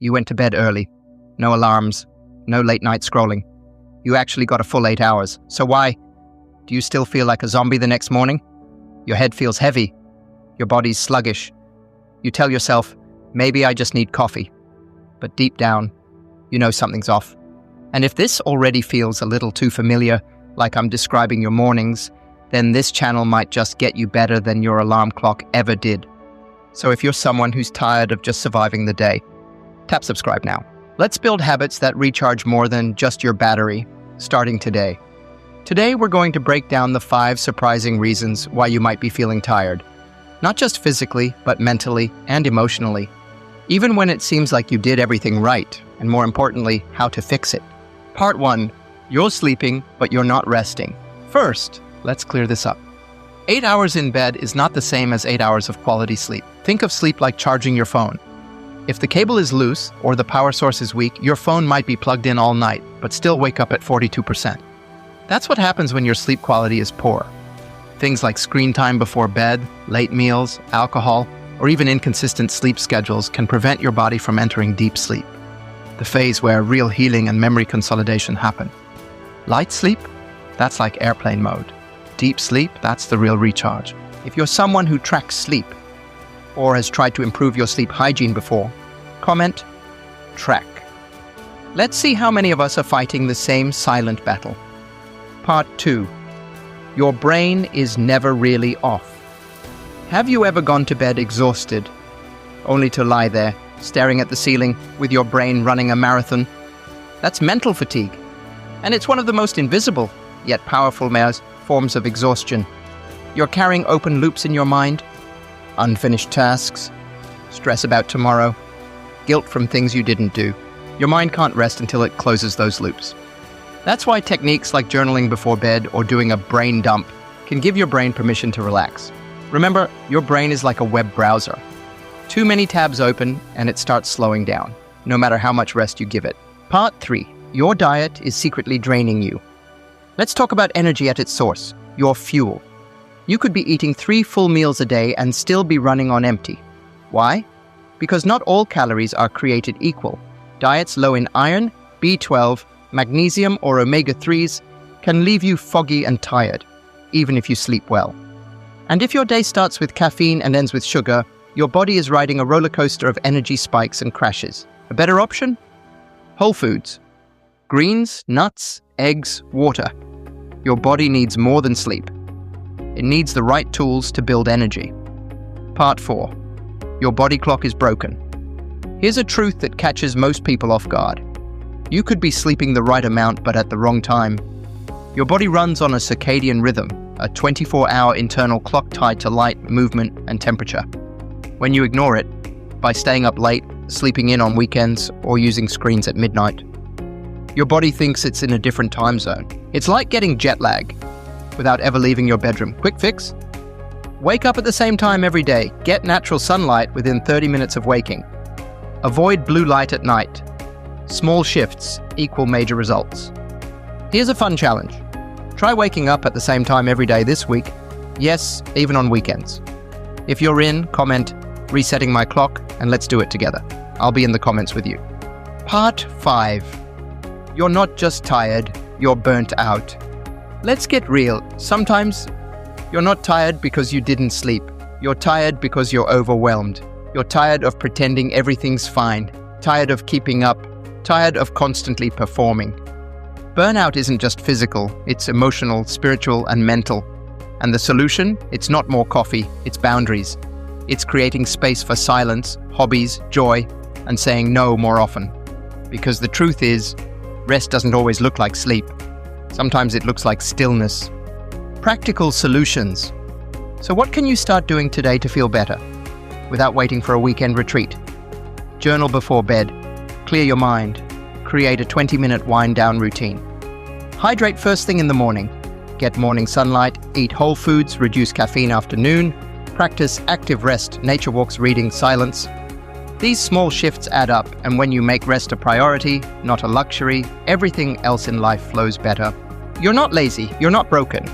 You went to bed early. No alarms, no late night scrolling. You actually got a full 8 hours. So why? Do you still feel like a zombie the next morning? Your head feels heavy. Your body's sluggish. You tell yourself, maybe I just need coffee. But deep down, you know something's off. And if this already feels a little too familiar, like I'm describing your mornings, then this channel might just get you better than your alarm clock ever did. So if you're someone who's tired of just surviving the day, tap subscribe now. Let's build habits that recharge more than just your battery, starting today. Today, we're going to break down the 5 surprising reasons why you might be feeling tired. Not just physically, but mentally and emotionally. Even when it seems like you did everything right, and more importantly, how to fix it. Part 1. You're sleeping, but you're not resting. First, let's clear this up. 8 hours in bed is not the same as 8 hours of quality sleep. Think of sleep like charging your phone. If the cable is loose or the power source is weak, your phone might be plugged in all night, but still wake up at 42%. That's what happens when your sleep quality is poor. Things like screen time before bed, late meals, alcohol, or even inconsistent sleep schedules can prevent your body from entering deep sleep, the phase where real healing and memory consolidation happen. Light sleep? That's like airplane mode. Deep sleep? That's the real recharge. If you're someone who tracks sleep, or has tried to improve your sleep hygiene before, comment, track. Let's see how many of us are fighting the same silent battle. Part 2. Your brain is never really off. Have you ever gone to bed exhausted, only to lie there, staring at the ceiling, with your brain running a marathon? That's mental fatigue, and it's one of the most invisible, yet powerful forms of exhaustion. You're carrying open loops in your mind, unfinished tasks, stress about tomorrow, guilt from things you didn't do. Your mind can't rest until it closes those loops. That's why techniques like journaling before bed or doing a brain dump can give your brain permission to relax. Remember, your brain is like a web browser. Too many tabs open and it starts slowing down, no matter how much rest you give it. Part 3. Your diet is secretly draining you. Let's talk about energy at its source, your fuel. You could be eating 3 full meals a day and still be running on empty. Why? Because not all calories are created equal. Diets low in iron, B12, magnesium, or omega-3s can leave you foggy and tired, even if you sleep well. And if your day starts with caffeine and ends with sugar, your body is riding a roller coaster of energy spikes and crashes. A better option? Whole foods. Greens, nuts, eggs, water. Your body needs more than sleep. It needs the right tools to build energy. Part 4. Your body clock is broken. Here's a truth that catches most people off guard. You could be sleeping the right amount but at the wrong time. Your body runs on a circadian rhythm, a 24-hour internal clock tied to light, movement, and temperature. When you ignore it, by staying up late, sleeping in on weekends, or using screens at midnight, your body thinks it's in a different time zone. It's like getting jet lag without ever leaving your bedroom. Quick fix? Wake up at the same time every day. Get natural sunlight within 30 minutes of waking. Avoid blue light at night. Small shifts equal major results. Here's a fun challenge. Try waking up at the same time every day this week. Yes, even on weekends. If you're in, comment, resetting my clock, and let's do it together. I'll be in the comments with you. Part 5. You're not just tired, you're burnt out. Let's get real. Sometimes you're not tired because you didn't sleep. You're tired because you're overwhelmed. You're tired of pretending everything's fine. Tired of keeping up. Tired of constantly performing. Burnout isn't just physical, it's emotional, spiritual, and mental. And the solution? It's not more coffee, it's boundaries. It's creating space for silence, hobbies, joy, and saying no more often. Because the truth is, rest doesn't always look like sleep. Sometimes it looks like stillness. Practical solutions. So what can you start doing today to feel better, without waiting for a weekend retreat? Journal before bed. Clear your mind. Create a 20-minute wind-down routine. Hydrate first thing in the morning. Get morning sunlight. Eat whole foods. Reduce caffeine after noon. Practice active rest, nature walks, reading, silence. These small shifts add up, and when you make rest a priority, not a luxury, everything else in life flows better. You're not lazy. You're not broken.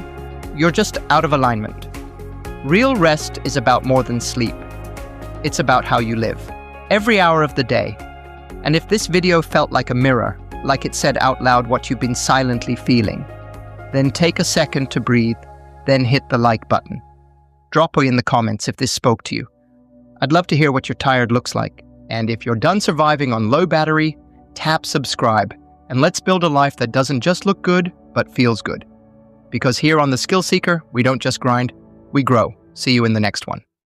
You're just out of alignment. Real rest is about more than sleep. It's about how you live, every hour of the day. And if this video felt like a mirror, like it said out loud what you've been silently feeling, then take a second to breathe, then hit the like button. Drop in the comments if this spoke to you. I'd love to hear what your tired looks like. And if you're done surviving on low battery, tap subscribe. And let's build a life that doesn't just look good, but feels good. Because here on The Skill Seeker, we don't just grind, we grow. See you in the next one.